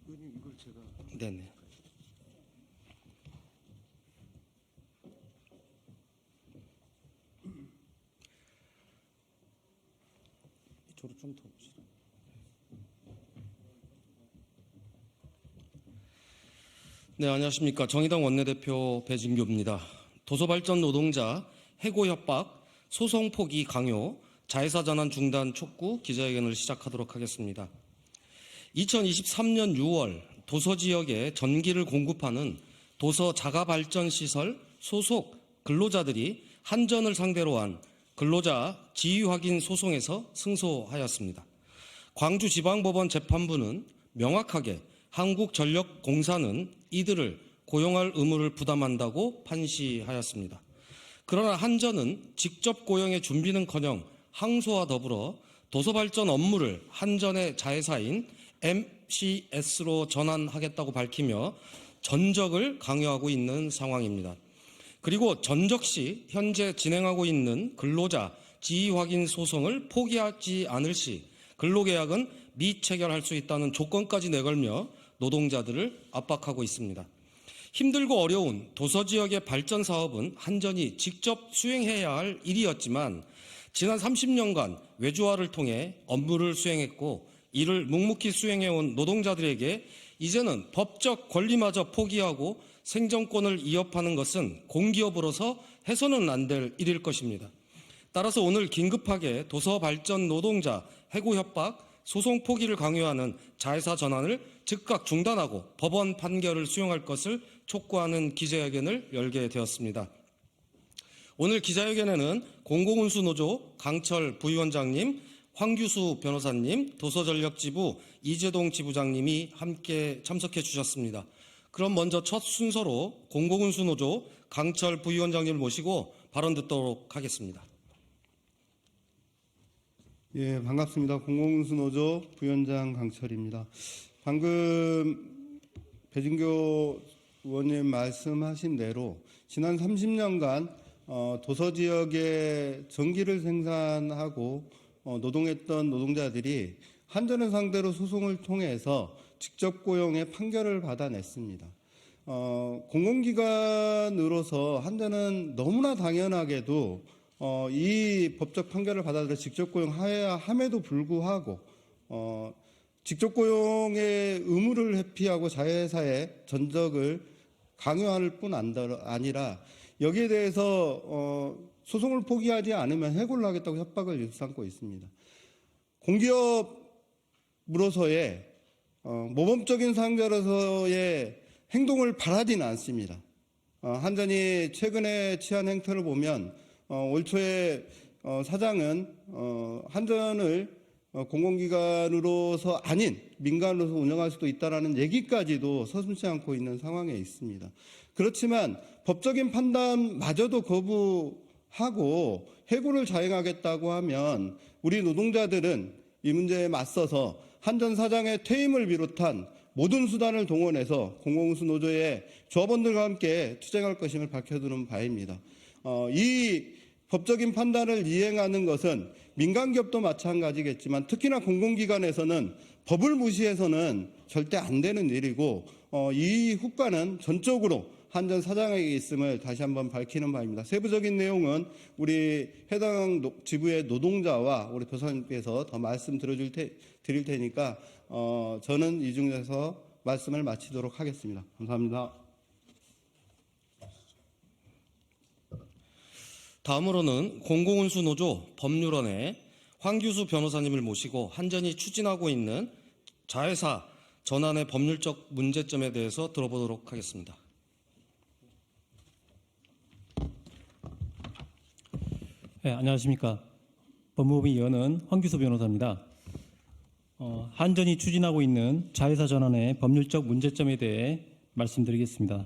의원님 이걸 제가 네네. 이쪽으로 좀 더 오시죠. 네, 안녕하십니까. 정의당 원내대표 배진규입니다. 도서발전 노동자 해고 협박, 소송 포기 강요, 자회사 전환 중단 촉구 기자회견을 시작하도록 하겠습니다. 2023년 6월 도서지역에 전기를 공급하는 도서 자가발전시설 소속 근로자들이 한전을 상대로 한 근로자 지위 확인 소송에서 승소하였습니다. 광주지방법원 재판부는 명확하게 한국전력공사는 이들을 고용할 의무를 부담한다고 판시하였습니다. 그러나 한전은 직접 고용의 준비는커녕 항소와 더불어 도서발전 업무를 한전의 자회사인 MCS로 전환하겠다고 밝히며 전적을 강요하고 있는 상황입니다. 그리고 전적 시 현재 진행하고 있는 근로자 지위 확인 소송을 포기하지 않을 시 근로계약은 미체결할 수 있다는 조건까지 내걸며 노동자들을 압박하고 있습니다. 힘들고 어려운 도서지역의 발전 사업은 한전이 직접 수행해야 할 일이었지만 지난 30년간 외주화를 통해 업무를 수행했고 이를 묵묵히 수행해온 노동자들에게 이제는 법적 권리마저 포기하고 생존권을 위협하는 것은 공기업으로서 해서는 안 될 일일 것입니다. 따라서 오늘 긴급하게 도서발전 노동자 해고 협박, 소송 포기를 강요하는 자회사 전환을 즉각 중단하고 법원 판결을 수용할 것을 촉구하는 기자회견을 열게 되었습니다. 오늘 기자회견에는 공공운수노조 강철 부위원장님, 황규수 변호사님, 도서전력지부 이재동 지부장님이 함께 참석해 주셨습니다. 그럼 먼저 첫 순서로 공공운수노조 강철 부위원장님을 모시고 발언 듣도록 하겠습니다. 예, 반갑습니다. 공공운수노조 부위원장 강철입니다. 방금 배진교 의원님 말씀하신 대로 지난 30년간 도서지역에 전기를 생산하고 노동했던 노동자들이 한전을 상대로 소송을 통해서 직접 고용의 판결을 받아냈습니다. 공공기관으로서 한전은 너무나 당연하게도 이 법적 판결을 받아들여 직접 고용해야 함에도 불구하고 직접 고용의 의무를 회피하고 자회사의 전적을 강요할 뿐 아니라 여기에 대해서 소송을 포기하지 않으면 해고를 하겠다고 협박을 일삼고 있습니다. 공기업으로서의 모범적인 사용자로서의 행동을 바라지는 않습니다. 한전이 최근에 취한 행태를 보면 올 초에 사장은 한전을 공공기관으로서 아닌 민간으로서 운영할 수도 있다는 얘기까지도 서슴지 않고 있는 상황에 있습니다. 그렇지만 법적인 판단마저도 거부하고 해고를 자행하겠다고 하면 우리 노동자들은 이 문제에 맞서서 한전 사장의 퇴임을 비롯한 모든 수단을 동원해서 공공운수노조의 조합원들과 함께 투쟁할 것임을 밝혀두는 바입니다. 이 법적인 판단을 이행하는 것은 민간기업도 마찬가지겠지만 특히나 공공기관에서는 법을 무시해서는 절대 안 되는 일이고 이 후과는 전적으로 한전 사장에게 있음을 다시 한번 밝히는 바입니다. 세부적인 내용은 우리 해당 지부의 노동자와 우리 변호사님께서 더 말씀 드릴 테니까 저는 이 중에서 말씀을 마치도록 하겠습니다. 감사합니다. 다음으로는 공공운수노조 법률원의 황규수 변호사님을 모시고 한전이 추진하고 있는 자회사 전환의 법률적 문제점에 대해서 들어보도록 하겠습니다. 네, 안녕하십니까. 법무부 여는 황규수 변호사입니다. 한전이 추진하고 있는 자회사 전환의 법률적 문제점에 대해 말씀드리겠습니다.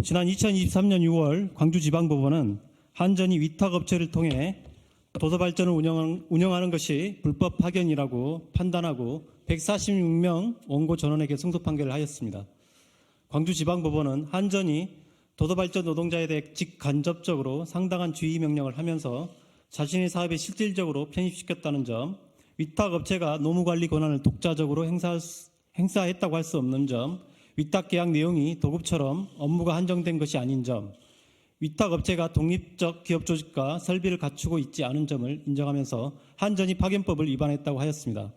지난 2023년 6월 광주지방법원은 한전이 위탁업체를 통해 도서발전을 운영하는 것이 불법 파견이라고 판단하고 146명 원고 전원에게 승소 판결을 하였습니다. 광주지방법원은 한전이 도서발전 노동자에 대해 직간접적으로 상당한 주의 명령을 하면서 자신의 사업에 실질적으로 편입시켰다는 점, 위탁업체가 노무관리 권한을 독자적으로 행사할 행사했다고 할 수 없는 점, 위탁 계약 내용이 도급처럼 업무가 한정된 것이 아닌 점, 위탁 업체가 독립적 기업 조직과 설비를 갖추고 있지 않은 점을 인정하면서 한전이 파견법을 위반했다고 하였습니다.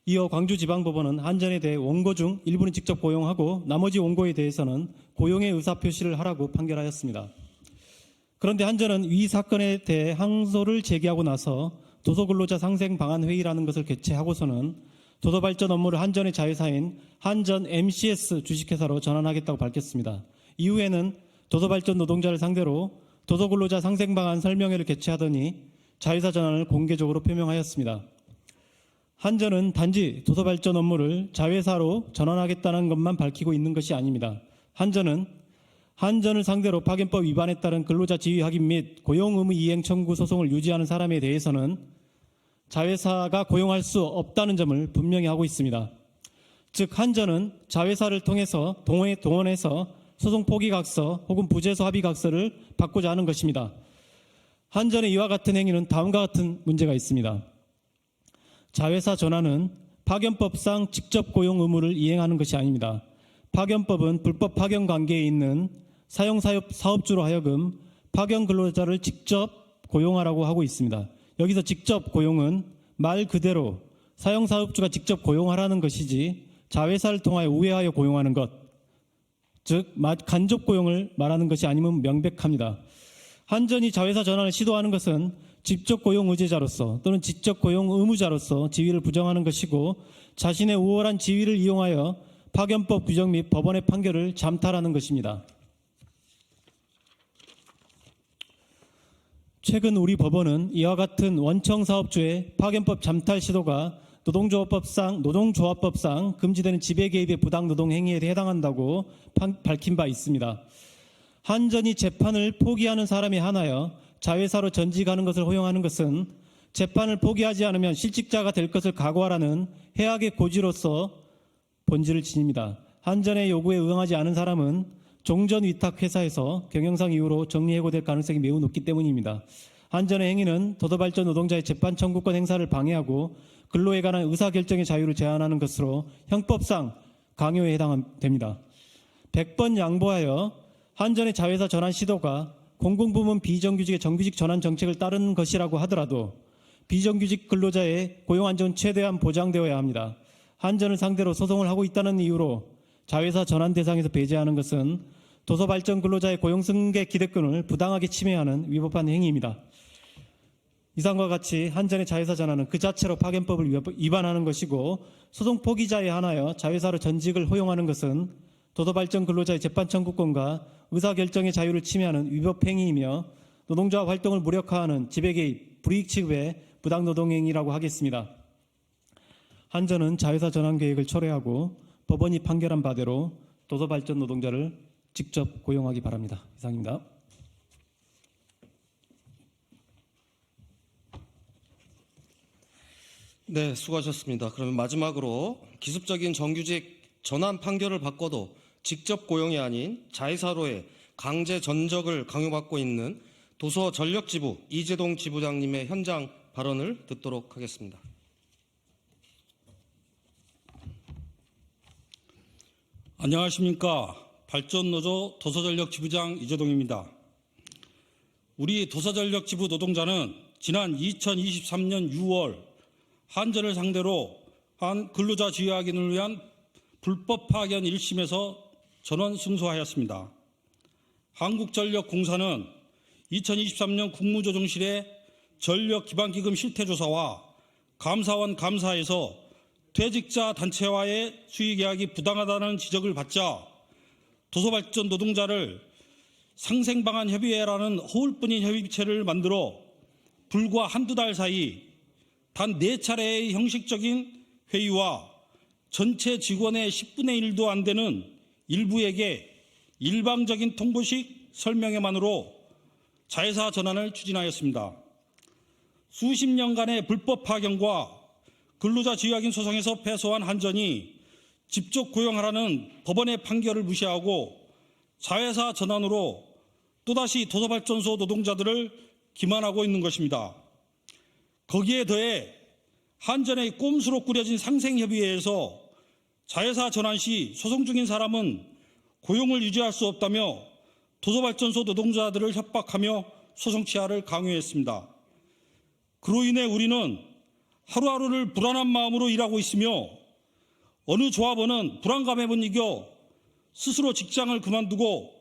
이어 광주지방법원은 한전에 대해 원고 중 일부는 직접 고용하고 나머지 원고에 대해서는 고용의 의사표시를 하라고 판결하였습니다. 그런데 한전은 위 사건에 대해 항소를 제기하고 나서 도서근로자 상생방안회의라는 것을 개최하고서는 도서발전 업무를 한전의 자회사인 한전 MCS 주식회사로 전환하겠다고 밝혔습니다. 이후에는 도서발전 노동자를 상대로 도서근로자 상생방안 설명회를 개최하더니 자회사 전환을 공개적으로 표명하였습니다. 한전은 단지 도서발전 업무를 자회사로 전환하겠다는 것만 밝히고 있는 것이 아닙니다. 한전을 상대로 파견법 위반에 따른 근로자 지위 확인 및 고용 의무 이행 청구 소송을 유지하는 사람에 대해서는 자회사가 고용할 수 없다는 점을 분명히 하고 있습니다. 즉 한전은 자회사를 통해서 동원해서 소송 포기각서 혹은 부재소 합의각서를 받고자 하는 것입니다. 한전의 이와 같은 행위는 다음과 같은 문제가 있습니다. 자회사 전환은 파견법상 직접 고용 의무를 이행하는 것이 아닙니다. 파견법은 불법 파견 관계에 있는 사용사업주로 하여금 파견 근로자를 직접 고용하라고 하고 있습니다. 여기서 직접 고용은 말 그대로 사용사업주가 직접 고용하라는 것이지 자회사를 통하여 우회하여 고용하는 것, 즉 간접 고용을 말하는 것이 아님은 명백합니다. 한전이 자회사 전환을 시도하는 것은 직접 고용 의제자로서 또는 직접 고용 의무자로서 지위를 부정하는 것이고 자신의 우월한 지위를 이용하여 파견법 규정 및 법원의 판결을 잠탈하는 것입니다. 최근 우리 법원은 이와 같은 원청 사업주의 파견법 잠탈 시도가 노동조합법상 금지되는 지배 개입의 부당 노동 행위에 해당한다고 밝힌 바 있습니다. 한전이 재판을 포기하는 사람에 한하여 자회사로 전직하는 것을 허용하는 것은 재판을 포기하지 않으면 실직자가 될 것을 각오하라는 해악의 고지로서 본질을 지닙니다. 한전의 요구에 응하지 않은 사람은 종전 위탁 회사에서 경영상 이유로 정리해고될 가능성이 매우 높기 때문입니다. 한전의 행위는 도서발전 노동자의 재판 청구권 행사를 방해하고 근로에 관한 의사결정의 자유를 제한하는 것으로 형법상 강요에 해당됩니다. 100번 양보하여 한전의 자회사 전환 시도가 공공부문 비정규직의 정규직 전환 정책을 따르는 것이라고 하더라도 비정규직 근로자의 고용 안정은 최대한 보장되어야 합니다. 한전을 상대로 소송을 하고 있다는 이유로 자회사 전환 대상에서 배제하는 것은 도서발전 근로자의 고용승계 기대권을 부당하게 침해하는 위법한 행위입니다. 이상과 같이 한전의 자회사 전환은 그 자체로 파견법을 위반하는 것이고 소송 포기자에 한하여 자회사로 전직을 허용하는 것은 도서발전 근로자의 재판 청구권과 의사결정의 자유를 침해하는 위법 행위이며 노동자 활동을 무력화하는 지배개입, 불이익 취급의 부당노동행위라고 하겠습니다. 한전은 자회사 전환 계획을 철회하고 법원이 판결한 바대로 도서발전 노동자를 직접 고용하기 바랍니다. 이상입니다. 네, 수고하셨습니다. 그러면 마지막으로 기습적인 정규직 전환 판결을 받고도 직접 고용이 아닌 자회사로의 강제 전적을 강요받고 있는 도서전력지부 이재동 지부장님의 현장 발언을 듣도록 하겠습니다. 안녕하십니까. 발전노조 도서전력지부장 이재동입니다. 우리 도서전력지부 노동자는 지난 2023년 6월 한전을 상대로 한 근로자 지위 확인을 위한 불법 파견 1심에서 전원 승소하였습니다. 한국전력공사는 2023년 국무조정실의 전력기반기금 실태조사와 감사원 감사에서 퇴직자 단체와의 수의계약이 부당하다는 지적을 받자 도서발전 노동자를 상생방안협의회라는 허울뿐인 협의체를 만들어 불과 한두 달 사이 단 4차례의 형식적인 회의와 전체 직원의 10분의 1도 안 되는 일부에게 일방적인 통보식 설명회만으로 자회사 전환을 추진하였습니다. 수십 년간의 불법 파견과 근로자 지위확인 소송에서 패소한 한전이 직접 고용하라는 법원의 판결을 무시하고 자회사 전환으로 또다시 도서발전소 노동자들을 기만하고 있는 것입니다. 거기에 더해 한전의 꼼수로 꾸려진 상생협의회에서 자회사 전환 시 소송 중인 사람은 고용을 유지할 수 없다며 도서발전소 노동자들을 협박하며 소송 취하를 강요했습니다. 그로 인해 우리는 하루하루를 불안한 마음으로 일하고 있으며 어느 조합원은 불안감에 못 이겨 스스로 직장을 그만두고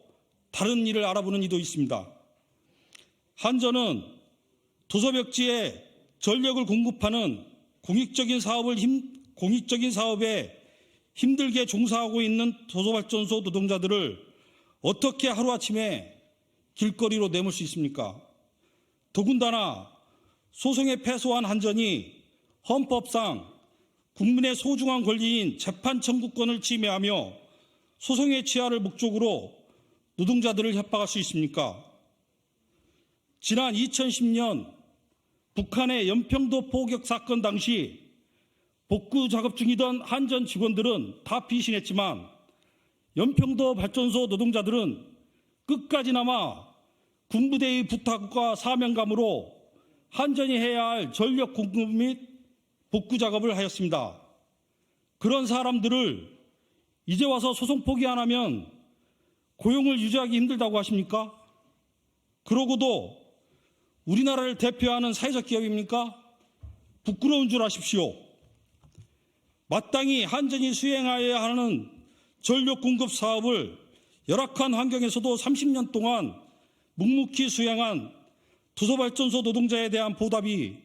다른 일을 알아보는 이도 있습니다. 한전은 도서벽지에 전력을 공급하는 공익적인 사업에 힘들게 종사하고 있는 도서발전소 노동자들을 어떻게 하루아침에 길거리로 내몰 수 있습니까? 더군다나 소송에 패소한 한전이 헌법상 국민의 소중한 권리인 재판 청구권을 침해하며 소송의 취하를 목적으로 노동자들을 협박할 수 있습니까? 지난 2010년 북한의 연평도 포격 사건 당시 복구 작업 중이던 한전 직원들은 다 피신했지만 연평도 발전소 노동자들은 끝까지 남아 군부대의 부탁과 사명감으로 한전이 해야 할 전력 공급 및 복구 작업을 하였습니다. 그런 사람들을 이제 와서 소송 포기 안 하면 고용을 유지하기 힘들다고 하십니까? 그러고도 우리나라를 대표하는 사회적 기업입니까? 부끄러운 줄 아십시오. 마땅히 한전이 수행하여야 하는 전력 공급 사업을 열악한 환경에서도 30년 동안 묵묵히 수행한 도서발전소 노동자에 대한 보답이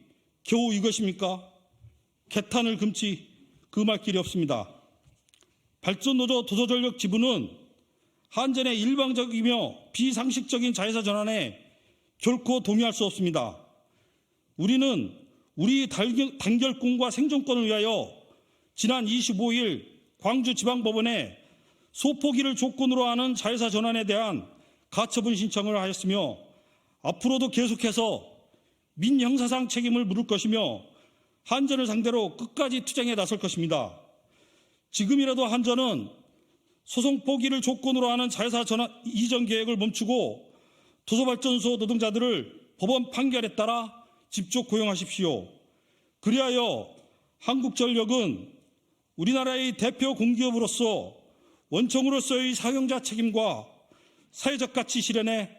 겨우 이것입니까? 개탄을 금치 금할 길이 없습니다. 발전노조 도서전력 지부는 한전의 일방적이며 비상식적인 자회사 전환에 결코 동의할 수 없습니다. 우리는 우리 단결권과 생존권을 위하여 지난 25일 광주지방법원에 소포기를 조건으로 하는 자회사 전환에 대한 가처분 신청을 하였으며 앞으로도 계속해서 민형사상 책임을 물을 것이며 한전을 상대로 끝까지 투쟁에 나설 것입니다. 지금이라도 한전은 소송 포기를 조건으로 하는 자회사 전환 이전 계획을 멈추고 도서발전소 노동자들을 법원 판결에 따라 집중 고용하십시오. 그리하여 한국전력은 우리나라의 대표 공기업으로서 원청으로서의 사용자 책임과 사회적 가치 실현에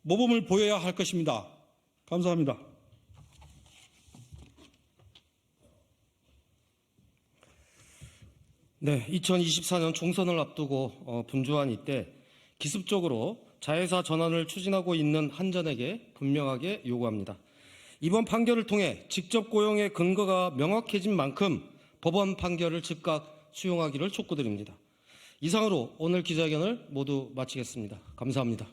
모범을 보여야 할 것입니다. 감사합니다. 네, 2024년 총선을 앞두고 분주한 이때 기습적으로 자회사 전환을 추진하고 있는 한전에게 분명하게 요구합니다. 이번 판결을 통해 직접 고용의 근거가 명확해진 만큼 법원 판결을 즉각 수용하기를 촉구드립니다. 이상으로 오늘 기자회견을 모두 마치겠습니다. 감사합니다.